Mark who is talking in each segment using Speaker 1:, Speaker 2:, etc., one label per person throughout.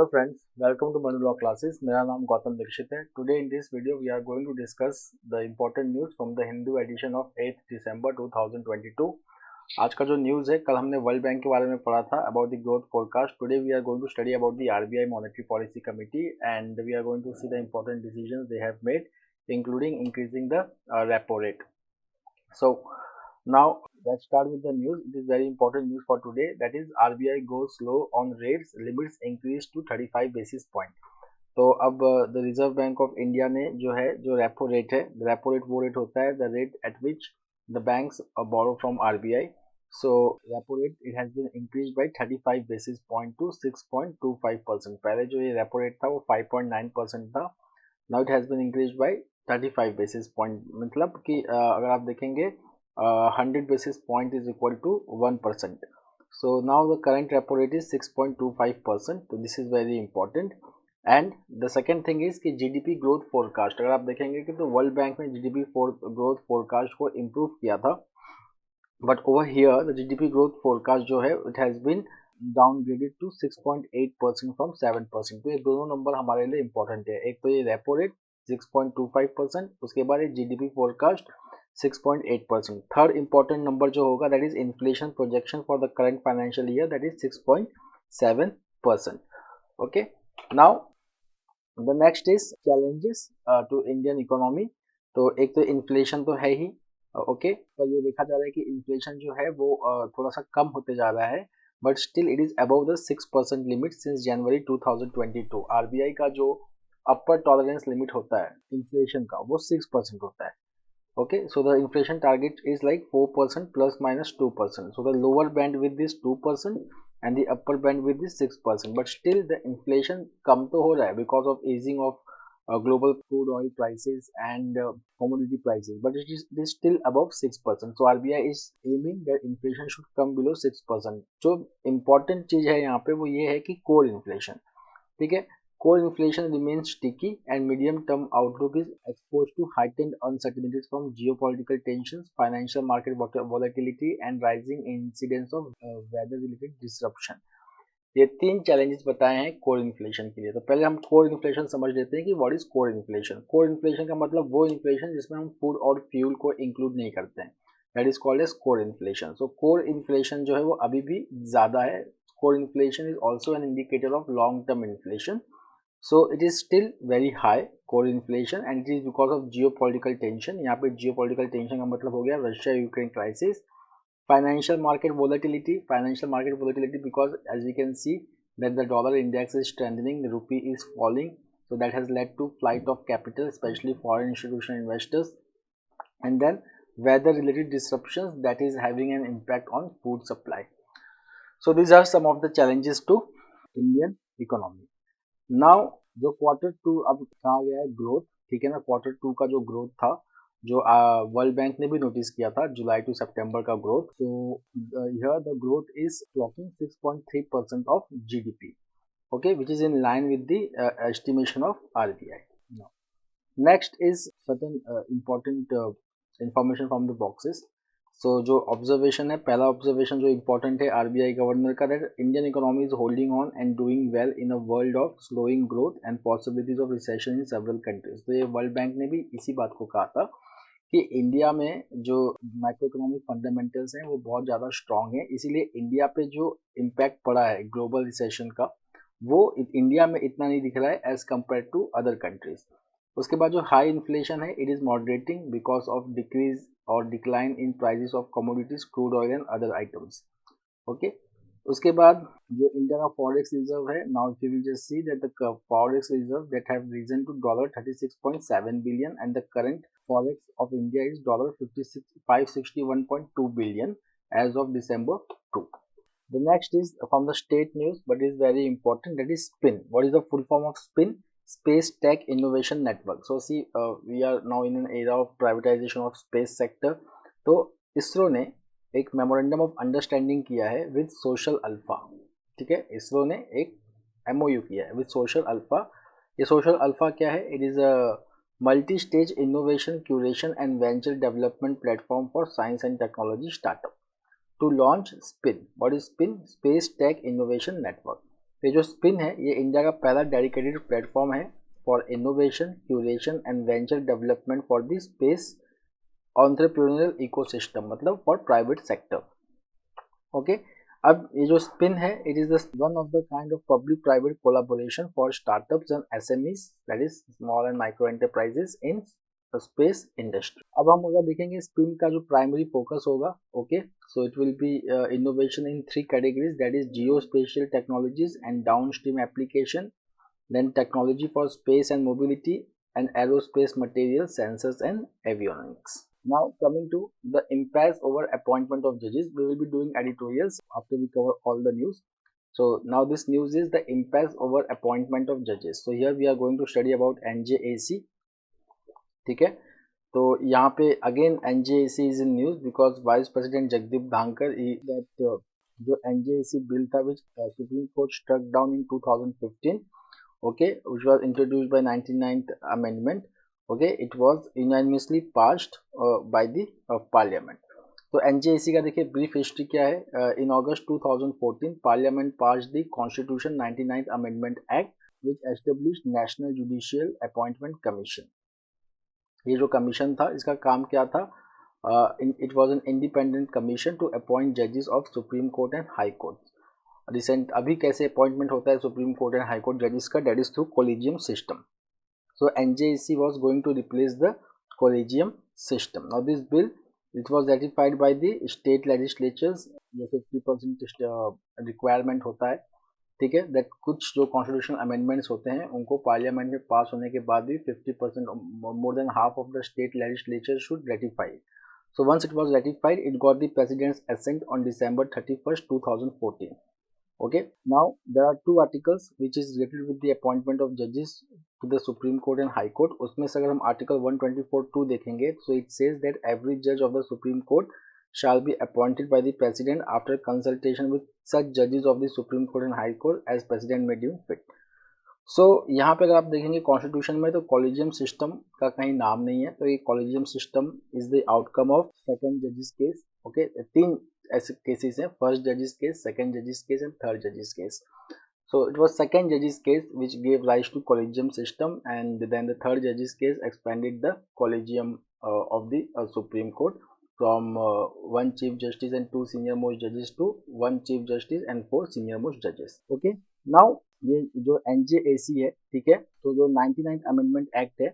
Speaker 1: Hello friends, welcome to Manu Law Classes. मेरा नाम गौतम दीक्षित है. Today in this video we are going to discuss the important news from the Hindu edition of 8th December 2022. आज का जो news है, कल हमने वर्ल्ड बैंक के बारे में पढ़ा था about the growth forecast. Today we are going to study about the RBI Monetary Policy Committee and we are going to see the important decisions they have made, including increasing the repo rate. So now let's start with the news. It is very important news for today. That is RBI goes slow on rates. Limits increase to 35 basis point. तो अब the reserve bank of India ने जो repo rate है, repo rate वो rate होता है the rate at which the banks borrow from RBI. So repo rate it has been increase by 35 basis point to 6.25%. पहले जो ये रेपो रेट था वो 5.9% था. Now it has been increase by 35 basis point. मतलब कि अगर आप देखेंगे 100 basis point is equal to 1%. So now the current repo rate is 6.25%. So this is very important. And the second thing is कि GDP growth forecast. अगर आप देखेंगे कि तो वर्ल्ड बैंक ने GDP growth forecast को improve किया था. But over here the GDP growth forecast जो है it has been downgraded to 6.8% from 7%. तो ये दोनों नंबर हमारे लिए important है. एक तो ये रेपो रेट 6.25%, उसके बाद ये GDP forecast 6.8%. Third important number जो होगा that is inflation projection for the current financial year that is 6.7%. Okay, now the next is challenges to Indian economy. तो एक तो इन्फ्लेशन तो है ही, ओके, पर ये देखा जा रहा है कि इन्फ्लेशन जो है वो थोड़ा सा कम होते जा रहा है, but still it is above the 6% limit since January 2022. RBI का जो अपर टॉलरेंस लिमिट होता है इन्फ्लेशन का वो 6% होता है. Okay, so the inflation target is like 4% plus minus 2%. So the lower bandwidth is 2% and the upper bandwidth is 6%. But still the inflation कम तो हो रहा है because of easing of global crude oil prices and commodity prices. But it is still above 6%. So RBI is aiming that inflation should come below 6%. जो important चीज है यहाँ पे वो ये है कि core inflation. ठीक है, core inflation remains sticky and medium-term outlook is exposed to heightened uncertainties from geopolitical tensions, financial market volatility, and rising incidence of weather-related disruption. ये तीन चैलेंजेस बताए हैं कोर इन्फ्लेशन के लिए. तो पहले हम कोर इन्फ्लेशन समझ लेते हैं कि what is core inflation. Core inflation का मतलब वो इन्फ्लेशन जिसमें हम फूड और फ्यूल को इंक्लूड नहीं करते हैं, that is called as core inflation. So core inflation जो है वो अभी भी ज़्यादा है. Core inflation is also an indicator of long term inflation. So it is still very high core inflation and it is because of geopolitical tension. यहाँ पे geopolitical tension का मतलब हो गया Russia Ukraine crisis. financial market volatility because as we can see that the dollar index is strengthening, the rupee is falling, so that has led to flight of capital, especially foreign institutional investors. And then weather related disruptions that is having an impact on food supply. So these are some of the challenges to Indian economy. Now जो quarter to अब कहा गया है growth, ठीक है ना. Quarter to का जो ग्रोथ था जो वर्ल्ड बैंक ने भी नोटिस किया था जुलाई टू सितंबर का ग्रोथ. तो here the growth is clocking 6.3% of GDP, okay, which is in line with the estimation of RBI. Next is certain important information from the boxes. So जो observation है, पहला observation जो important है RBI governor का, that Indian economy is holding on and doing well in a world of slowing growth and possibilities of recession in several countries. तो ये world bank ने भी इसी बात को कहा था कि इंडिया में जो माइक्रो इकोनॉमिक फंडामेंटल्स हैं वो बहुत ज़्यादा स्ट्रांग है, इसीलिए इंडिया पे जो इम्पैक्ट पड़ा है ग्लोबल रिसेशन का वो इंडिया में इतना नहीं दिख रहा है as compare to other countries. उसके बाद जो हाई इन्फ्लेशन है it is moderating because of decrease और decline in prices of commodities, crude oil and other items, okay. उसके बाद जो इंडिया का फॉरेक्स रिजर्व है, now if you will just see that the forex reserve that have risen to $36.7 billion and the current forex of India is $561.2 billion as of December 2. The next is from the state news but is very important, that is SPIN. What is the full form of SPIN? Space Tech Innovation Network. So see we are now in an era of privatization of space sector. तो इसरो ने एक memorandum of understanding किया है with Social alpha, ठीक है. इसरो ने एक MOU किया है विद सोशल अल्फा. ये सोशल अल्फा क्या है? It is a multi stage innovation curation and venture development platform for science and technology startup to launch spin. What is spin? Space tech innovation network. तो ये जो spin है ये India का पहला डेडिकेटेड प्लेटफॉर्म है for innovation, curation and venture development for the space entrepreneurial ecosystem, मतलब for private sector. Okay, अब ये जो स्पिन है it is one of the kind of public private collaboration for startups and SMEs, that is small and micro enterprises in space industry. अब हम अगर देखेंगे spin का जो प्राइमरी फोकस होगा, okay, so it will be innovation in 3 categories, that is geo spatial technologies and downstream application, then technology for space and mobility, and aerospace materials, sensors and avionics. Now coming to the impasse over appointment of judges, we will be doing editorials after we cover all the news. So now this news is the impasse over appointment of judges. So here we are going to study about NJAC. ठीक है, तो यहाँ पे again NJAC is in news because Vice President Jagdeep Dhankar that जो NJAC bill था which Supreme Court struck down in 2015, okay, which was introduced by 99th amendment, okay, it was unanimously passed by the parliament. तो NJAC का देखिए brief history क्या है। In August 2014 parliament passed the constitution 99th amendment act which established National Judicial Appointment Commission. ये जो commission था इसका काम क्या था, it was an independent commission to appoint जजेस of Supreme Court and high court. Recent अभी कैसे अपॉइंटमेंट होता है Supreme Court and high court जजेस का, that is through collegium system. So NJAC was going to replace the collegium system. Now this bill it was ratified by the state legislatures, जो 50% requirement होता है, ठीक है, that कुछ जो constitutional amendments होते हैं उनको पार्लियामेंट में पास होने के बाद भी 50% more than half of the state legislature should ratify. So once it was ratified, it got the president's assent on December 31st, 2014. Okay, now there are 2 articles which is related with the appointment of judges to the Supreme Court and High Court. उसमें से अगर हम article 124(2) देखेंगे, so it says that every judge of the Supreme Court shall be appointed by the president after consultation with such judges of the Supreme Court and High Court as president may deem fit. सो यहाँ पे अगर आप देखेंगे constitution में तो collegium system का कहीं नाम नहीं है, तो ये collegium system is the outcome of second जजेस केस। ओके, 3 ऐसे केसेस हैं, फर्स्ट जजेस केस, सेकंड जजेस केस एंड थर्ड जजेस case. So it was second जजेस case which gave rise to collegium system and then the third जजेस case expanded the collegium of the supreme court from 1 chief justice and 2 senior most जजेस to 1 chief justice and 4 senior most जजेस। Okay, now ये जो NJAC है, ठीक है, तो जो 99th अमेंडमेंट एक्ट है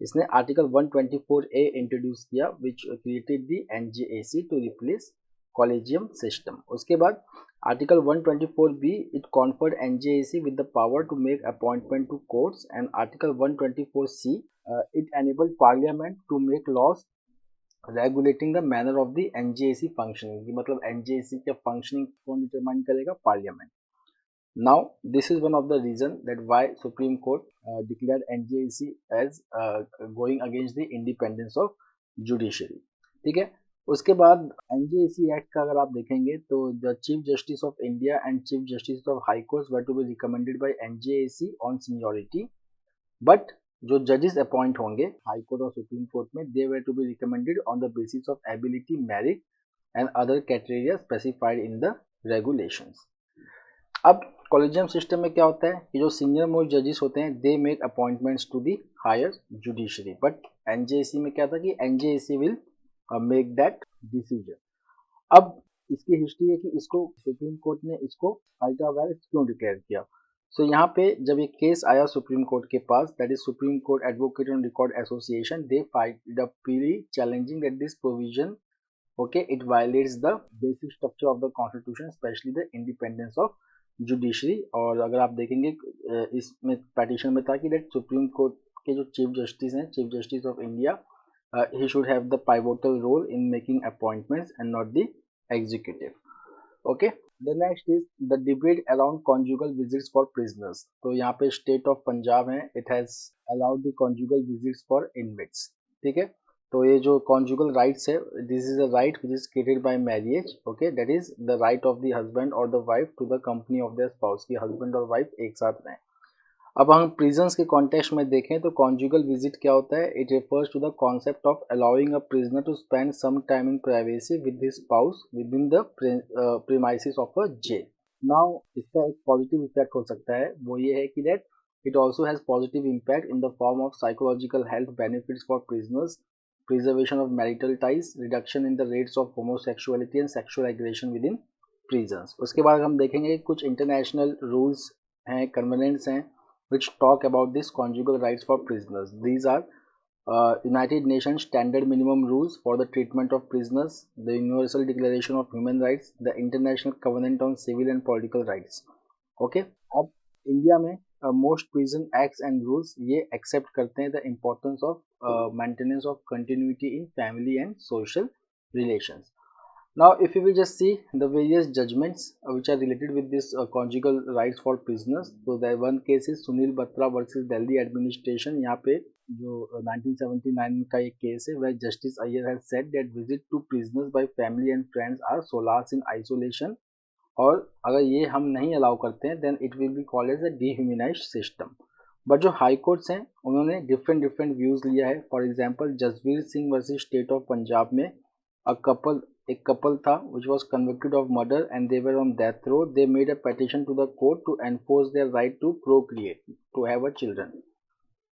Speaker 1: इसने आर्टिकल 124A इंट्रोड्यूस किया which created the NJAC to replace collegium system. उसके बाद article 124B it conferred NJAC with the power to make appointment to courts and article 124C it enabled parliament to make laws regulating the manner of the NJAC functioning. मतलब NJAC के functioning कौन determine करेगा? Parliament. Now this is one of the reason that why Supreme Court declared NJAC as going against the independence of judiciary, ठीक है। उसके बाद NJAC act का अगर आप देखेंगे तो the Chief Justice of India and Chief Justice of High Courts were to be recommended by NJAC on seniority, but जो जजेस अपॉइंट होंगे हाई कोर्ट और सुप्रीम कोर्ट में they were to be recommended on the basis of ability, merit and other criteria specified in the regulations. अब collegium system में क्या होता है कि जो सीनियर मोस्ट जजेस होते हैं they make appointments to the higher judiciary, but NJAC में क्या था कि NJAC will make that decision. अब इसकी हिस्ट्री है कि इसको सुप्रीम कोर्ट ने इसको अल्ट्रा वायरस क्यों डिक्लेयर किया। सो यहाँ पे जब एक केस आया सुप्रीम कोर्ट के पास, that is Supreme Court advocate on record association, they filed a PIL challenging that this provision, okay, it violates the basic structure of the constitution, especially the independence of judiciary। और अगर आप देखेंगे इसमें petition में था कि that supreme Court के जो चीफ जस्टिस हैं, chief justice of India, he should have the pivotal role in making appointments and not the executive। okay, the next is the debate around conjugal visits for prisoners। तो यहाँ पे state of Punjab है, it has allowed the conjugal visits for inmates, ठीक है। तो ये जो conjugal rights है, this is a right which is created by marriage, okay, that is the right of the husband और the wife to the company of their spouse, की husband और wife एक साथ रहें। अब हम प्रिजन्स के कॉन्टेक्स्ट में देखें तो कॉन्जुगल विजिट क्या होता है, it refers to the concept of allowing a prisoner to spend some time in privacy with his spouse within the premises of a jail. Now इसका एक पॉजिटिव इफेक्ट हो सकता है, वो ये है कि that it also has positive impact in the form of psychological health benefits for prisoners, preservation of marital ties, reduction in the rates of homosexuality and sexual aggression within prisons. उसके बाद हम देखेंगे कुछ इंटरनेशनल रूल्स हैं, कन्वेनेंट्स हैं which talk about this conjugal rights for prisoners. These are United Nations Standard Minimum Rules for the Treatment of Prisoners, the Universal Declaration of Human Rights, the International Covenant on Civil and Political Rights. Okay? अब India में most prison acts and rules ये accept करते हैं the importance of maintenance of continuity in family and social relations. Now, if you will just see the various judgments which are related with this conjugal rights for prisoners, so the one case is Sunil Batra versus Delhi administration. यहाँ पे जो 1979 का एक case है where Justice Iyer has said that visit to prisoners by family and friends are solace in isolation, और अगर ये हम नहीं अलाउ करते हैं then it will be called as a dehumanised system. But जो हाई कोर्ट्स हैं उन्होंने डिफरेंट व्यूज लिया है. For example Jasvir Singh versus state of Punjab में एक कपल था which was convicted of murder and they were on death row. They made a petition to the court to enforce their right to procreate, to have a children.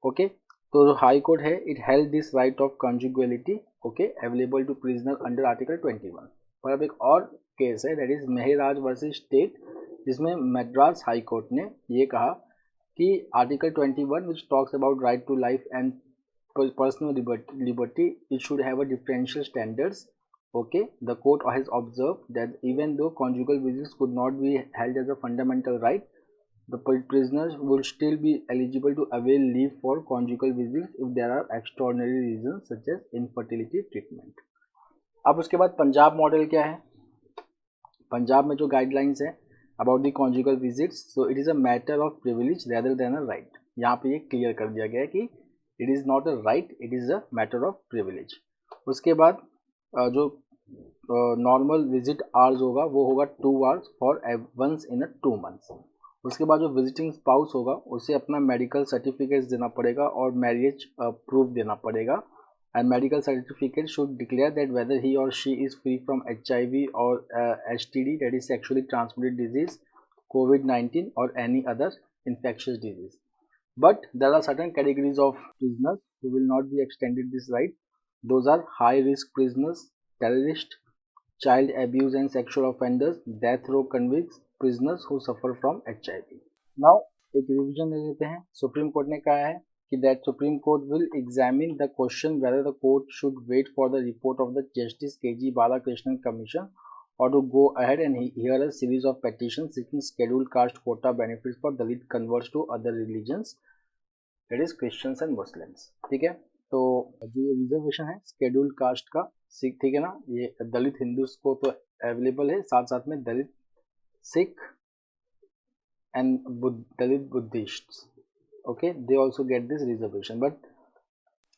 Speaker 1: Okay, तो जो high court है it held this right of conjugality okay available to prisoner under article 21. पर अब एक और case है that is Mehraj versus state, जिसमें Madras high court ने ये कहा कि article 21 which talks about right to life and personal liberty, it should have a differential standards. Okay, the court has observed that even though conjugal visits could not be held as a fundamental right, the prisoners will still be eligible to avail leave for conjugal visits if there are extraordinary reasons such as infertility treatment. अब उसके बाद Punjab model क्या है? पंजाब में जो guidelines है about the conjugal visits, so it is a matter of privilege rather than a right. यहाँ पे ये क्लियर कर दिया गया है कि it is not a right, it is a matter of privilege. उसके बाद जो नॉर्मल विजिट आवर्स होगा वो होगा 2 hours for once in a 2 months. उसके बाद जो विजिटिंग स्पाउस होगा उसे अपना मेडिकल सर्टिफिकेट्स देना पड़ेगा और मैरिज प्रूफ देना पड़ेगा. And medical certificate should declare that whether he or she is free from HIV or STD, that is sexually transmitted disease, COVID-19 or any other infectious disease. But there are certain categories of prisoners who will not be extended this right. Those are high risk prisoners, terrorists, child abuse and sexual offenders, death row convicts, prisoners who suffer from HIV. Now एक revision ले लेते हैं. Supreme court ने कहा है कि that Supreme Court will examine the question whether the court should wait for the report of the Justice K.G. Balakrishnan Commission or to go ahead and hear a series of petitions seeking scheduled caste quota benefits for Dalit converts to other religions, that is Christians and Muslims. ठीक है, तो जो ये reservation है scheduled caste का, ठीक है ना, ये दलित हिंदूज को तो अवेलेबल है, साथ साथ में दलित Sikh and Dalit Buddhists, okay, they also get this reservation, but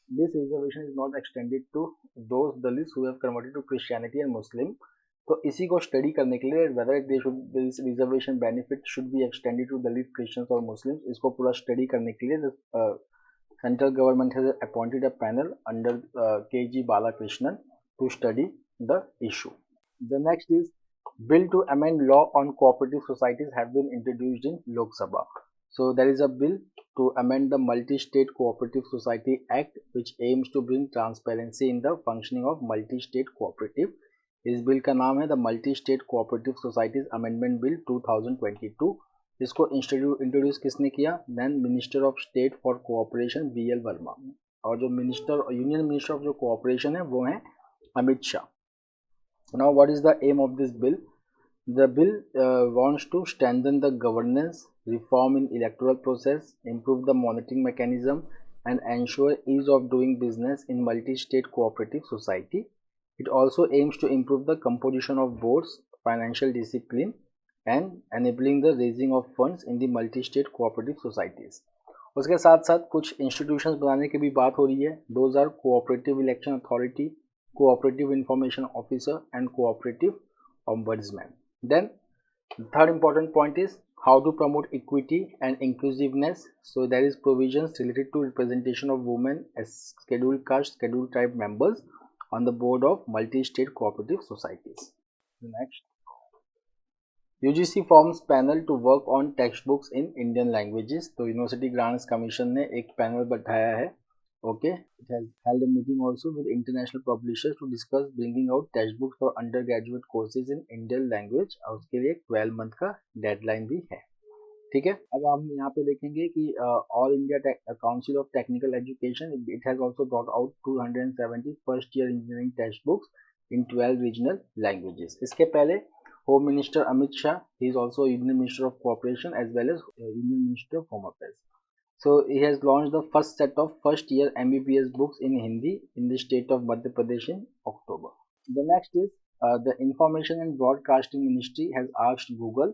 Speaker 1: this reservation is not extended to those Dalits who have converted to Christianity and Muslim. तो इसी को स्टडी करने के लिए whether they should this reservation benefit should be extended to Dalit, Christians और Muslims, इसको पूरा study करने के लिए central government has appointed a panel under K.G. Balakrishnan to study the issue. The next is bill to amend law on cooperative societies have been introduced in Lok Sabha. So there is a bill to amend the Multi-State Cooperative Society Act which aims to bring transparency in the functioning of multi-state cooperative. इस bill का नाम है the multi state cooperative societies amendment bill 2022. इसको introduce किसने किया? Then minister of state for cooperation BL Verma, और जो union minister of जो कोऑपरेशन है वो है Amit Shah. Now what is the aim of this bill? The bill wants to strengthen the governance, reform in electoral process, improve the monitoring mechanism and ensure ease of doing business in multi-state cooperative society. It also aims to improve the composition of boards, financial discipline and enabling the raising of funds in the multi-state cooperative societies. उसके साथ साथ कुछ institutions बनाने की भी बात हो रही है. Those are cooperative election authority, cooperative information officer and cooperative ombudsman. Then third important point is how to promote equity and inclusiveness. So there is provisions related to representation of women as scheduled caste, scheduled tribe members on the board of multi-state cooperative societies. Next. UGC forms panel to work on text books in Indian languages. तो university grants commission ने एक panel बैठाया है। Okay, it has held a meeting also with international publishers to discuss bringing out text books for undergraduate courses in Indian language, और उसके लिए 12 month का deadline भी है। ठीक है, अब हम यहाँ पे देखेंगे कि all India council of technical education, it has also brought out 270 first year engineering text books in 12 regional languages. इसके पहले home minister Amit Shah, he is also union minister of cooperation as well as union minister of home affairs. So he has launched the first set of first year MBBS books in Hindi in the state of Madhya Pradesh in October. The next is the Information and Broadcasting Ministry has asked Google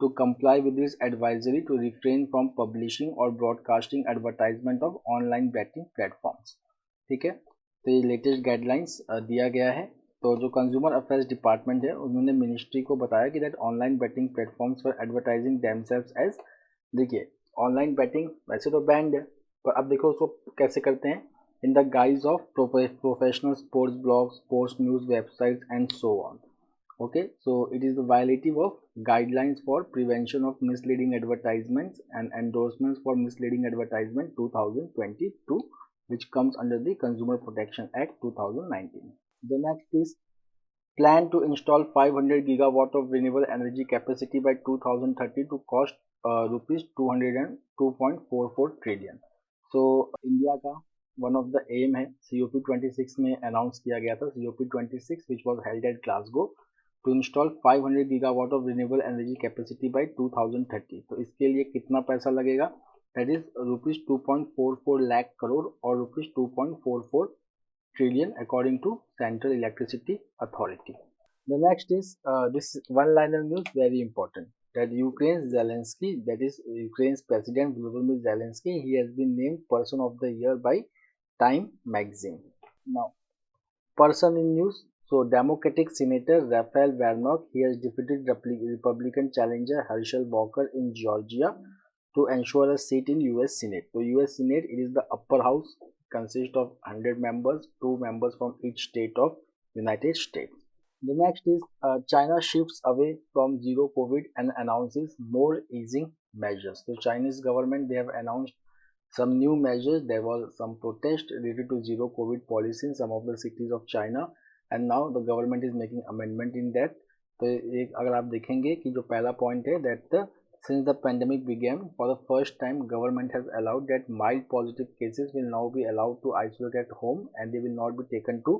Speaker 1: to comply with its advisory to refrain from publishing or broadcasting advertisement of online betting platforms. ठीक है, तो ये latest guidelines दिया गया है। तो जो consumer affairs department है उन्होंने मिनिस्ट्री को बताया कि that online betting platforms for advertising themselves as, देखिए ऑनलाइन बेटिंग वैसे तो बैंड है, पर अब देखो उसको कैसे करते हैं, in the guys of professional sports blogs, sports news websites and so on. Okay, so it is the violative of guidelines for prevention of misleading advertisements and endorsements for misleading advertisement 2022, which comes under the Consumer Protection Act 2019. The next is plan to install 500 gigawatt of renewable energy capacity by 2030 to cost rupees 202.44 trillion. So India का one of the aim है COP26 में announce किया गया था, COP26 which was held at Glasgow, to install 500 gigawatt of renewable energy capacity by 2030। तो इसके लिए कितना पैसा लगेगा, that is rupees 2.44 lakh crore और rupees 2.44 trillion according to Central Electricity Authority. The next is this one-liner news, very important, that Ukraine's Zelensky, that is Ukraine's President Volodymyr Zelensky, he has been named Person of the Year by Time magazine. Now, person in news. So Democratic Senator Raphael Warnock, he has defeated Republican challenger Herschel Walker in Georgia to ensure a seat in US Senate. So US Senate, it is the upper house, consists of 100 members, 2 members from each state of United States. The next is China shifts away from zero COVID and announces more easing measures. So Chinese government, they have announced some new measures. There was some protest related to zero COVID policy in some of the cities of China, and now the government is making amendment in that. तो एक अगर आप देखेंगे कि जो पहला point है that since the pandemic began, for the first time government has allowed that mild positive cases will now be allowed to isolate at home and they will not be taken to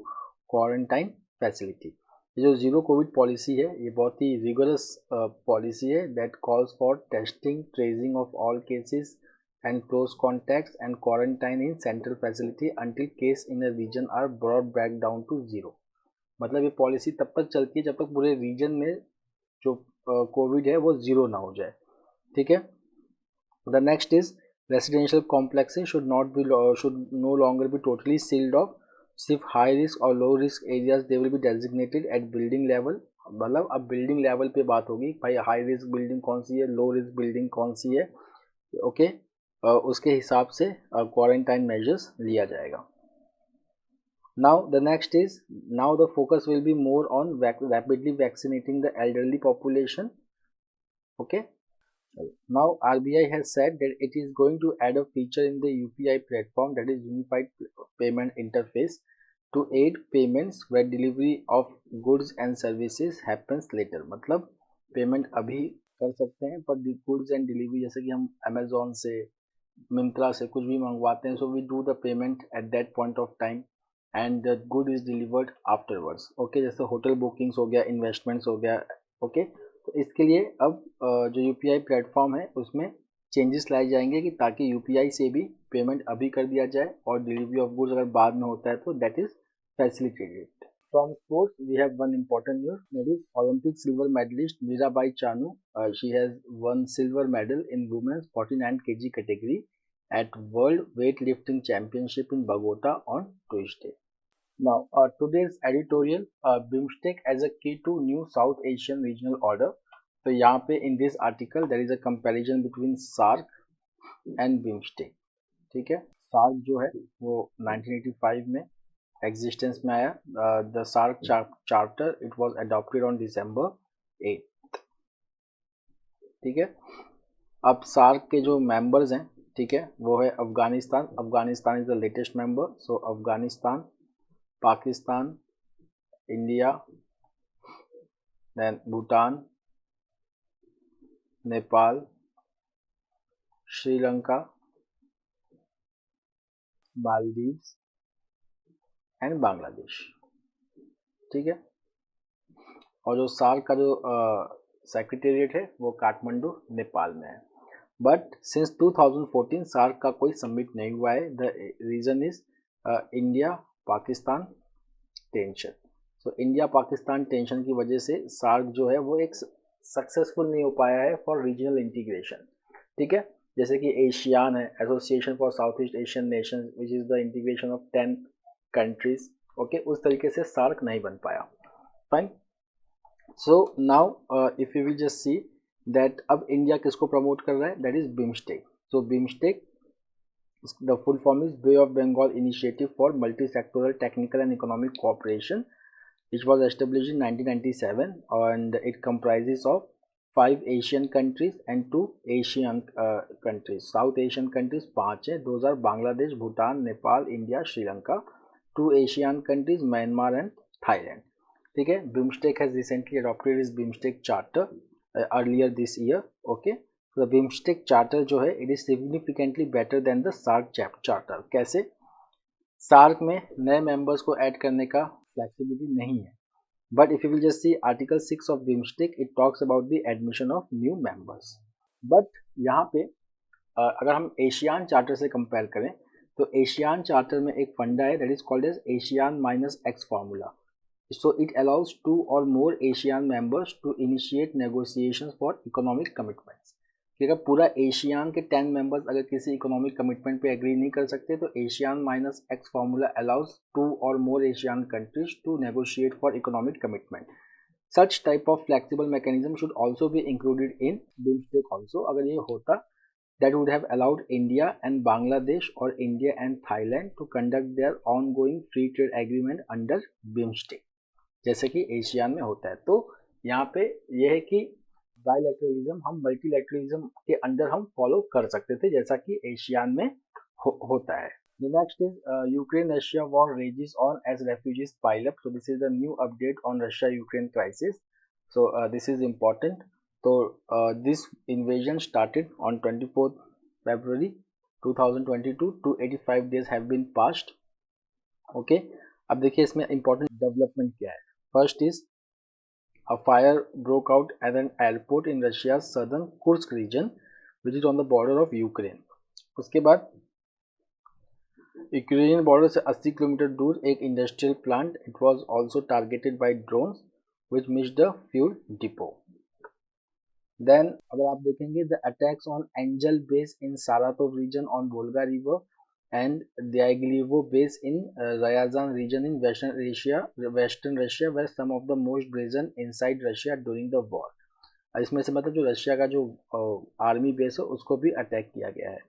Speaker 1: quarantine facility. ये जो zero Covid policy है ये बहुत ही rigorous policy है that calls for testing, tracing of all cases and close contacts and quarantine in central facility until case in a region are brought back down to zero। मतलब ये policy तब तक चलती है जब तक पूरे रीजन में जो कोविड है वो जीरो ना हो जाए। ठीक है, the next is residential complexes should no longer be totally sealed off, सिर्फ हाई रिस्क और low risk areas they will be designated at building level. मतलब अब बिल्डिंग लेवल पे बात होगी भाई हाई रिस्क बिल्डिंग कौन सी है, लो रिस्क बिल्डिंग कौन सी है। ओके, उसके हिसाब से क्वारंटाइन मेजर्स लिया जाएगा। Now the next is, now the focus will be more on rapidly vaccinating the elderly population. Okay, now RBI has said that it is going to add a feature in the UPI platform, that is Unified Payment Interface, to aid payments where delivery of goods and services happens later। मतलब payment अभी कर सकते हैं पर goods and delivery, जैसे कि हम Amazon से, मिंत्रा से कुछ भी मंगवाते हैं, so we do the payment at that point of time and the good is delivered afterwards. Okay, जैसे होटल बुकिंग्स हो गया, इन्वेस्टमेंट्स हो गया। ओके, तो इसके लिए अब जो यूपीआई प्लेटफॉर्म है उसमें चेंजेस लाए जाएंगे कि ताकि यूपीआई से भी पेमेंट अभी कर दिया जाए और डिलीवरी ऑफ गुड्स अगर बाद में होता है तो that is facilitated. From sports, we have one important news, that is Olympic silver medalist Mirabai Chanu. She has won silver medal in women's 49 kg category at World Weightlifting Championship in Bogota on Tuesday. Now, today's editorial, BIMSTEC as a key to new South Asian regional order. तो यहाँ पे in this article there is a comparison between SAARC and BIMSTEC। ठीक है, SAARC जो है वो 1985 में existence में आया। The SAARC charter it was adopted on December 8। ठीक है। अब सार्क के जो मेंबर्स हैं, ठीक है, वो है Afghanistan. Afghanistan is the latest member. So Afghanistan, Pakistan, India, then Bhutan, Nepal, Sri Lanka, Maldives and Bangladesh, ठीक है। और जो सार्क का जो सेक्रेटेरिएट है वो काठमांडू, नेपाल में है। बट सिंस 2014 सार्क का कोई समिट नहीं हुआ है। The reason is India Pakistan tension. So India Pakistan tension की वजह से सार्क जो है वो एक सक्सेसफुल नहीं हो पाया है फॉर रीजनल इंटीग्रेशन, ठीक है। जैसे कि एशियान है, association for south east Asian Nations, which is the integration of 10 countries, okay, उस तरीके से सार्क नहीं बन पाया। Fine. So now if you will just see that अब इंडिया किसको प्रमोट कर रहा है, that is BIMSTEC. So BIMSTEC, the full form is Bay of Bengal Initiative for Multi-Sectoral Technical and Economic Cooperation, which was established in 1997, and it comprises of 5 Asian countries and 2 Asian countries. South Asian countries 5 है, those are Bangladesh, Bhutan, Nepal, India, Sri Lanka. 2 Asian countries, Myanmar and Thailand. ठीक है। BIMSTEC has recently adopted its BIMSTEC charter earlier this year. Okay. तो BIMSTEC charter जो है it is significantly better than the SAARC charter. कैसे? सार्क में नए members को add करने का फ्लेक्सिबिलिटी नहीं है, but if you will just see article 6 of BIMSTEC, it talks about the admission of new members. But यहाँ पे अगर हम एशियान चार्टर से कंपेयर करें तो एशियान चार्टर में एक फंडा है that is called as ASEAN minus X formula. So it allows 2 or more ASEAN members to initiate negotiations for economic commitments। कि अगर पूरा एशियान के 10 मेंबर्स अगर किसी इकोनॉमिक कमिटमेंट पे एग्री नहीं कर सकते तो ASEAN minus X formula allows 2 or more ASEAN countries to negotiate for economic commitment. Such type of flexible mechanism should also be included in BIMSTEC also. अगर ये होता, that would have allowed India and Bangladesh or India and Thailand to conduct their ongoing free trade agreement under BIMSTEC, जैसे कि ASEAN में होता है। तो यहाँ पे यह है कि बायलैटरलिज्म हम मल्टीलैटरलिज्म के अंदर हम फॉलो कर सकते थे जैसा कि एशियान में होता है। The next is Ukraine-Russia war rages on as refugees pile up. So this is the new update on Russia-Ukraine crisis. So this is important. So this invasion started on 24th February 2022. 285 days have been passed. Okay. अब देखिए इसमें important development क्या है। First is a fire broke out at an airport in Russia's southern Kursk region, which is on the border of Ukraine. उसके बाद Ukrainian border से 80 kilometre दूर एक industrial plant, it was also targeted by drones which missed the fuel depot. Then अगर आप देखेंगे the attacks on Engels base in Saratov region on Volga river and Dyagilevo base in Ryazan region in Western Russia were some of the most brazen inside Russia during the war। इसमें से मतलब जो Russia का जो army base है उसको भी attack किया गया है,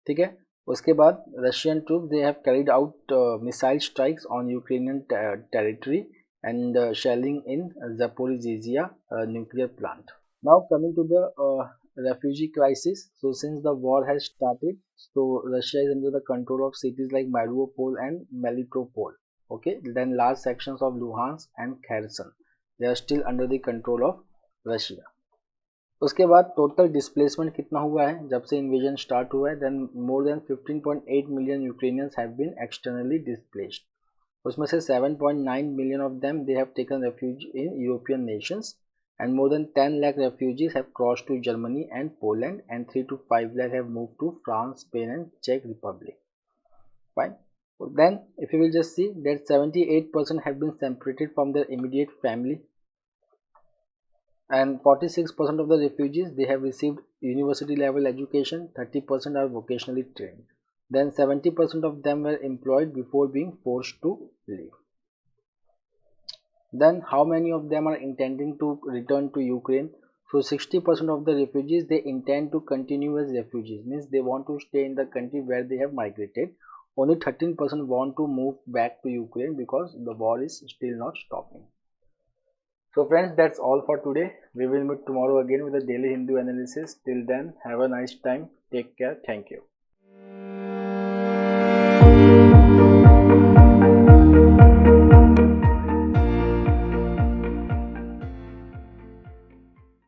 Speaker 1: ठीक है। उसके बाद Russian troop they have carried out missile strikes on Ukrainian territory and shelling in Zaporizhzhia nuclear plant। Now coming to the refugee crisis. So since the war has started, so Russia is under the control of cities like Mariupol and Melitopol. Okay, then large sections of Luhansk and Kherson, they are still under the control of Russia। उसके बाद total displacement कितना हुआ है जब से invasion start हुआ है, then more than 15.8 million Ukrainians have been externally displaced. उसमें से 7.9 million of them they have taken refuge in European nations and more than 10 lakh refugees have crossed to Germany and Poland, and 3 to 5 lakh have moved to France, Spain and Czech Republic। Fine. So then if you will just see that 78% have been separated from their immediate family, and 46% of the refugees they have received university level education, 30% are vocationally trained, then 70% of them were employed before being forced to leave। Then how many of them are intending to return to Ukraine? So 60% of the refugees they intend to continue as refugees, means they want to stay in the country where they have migrated। Only 13% want to move back to Ukraine because the war is still not stopping। So friends, that's all for today. We will meet tomorrow again with a daily Hindu analysis. Till then, have a nice time. Take care. Thank you.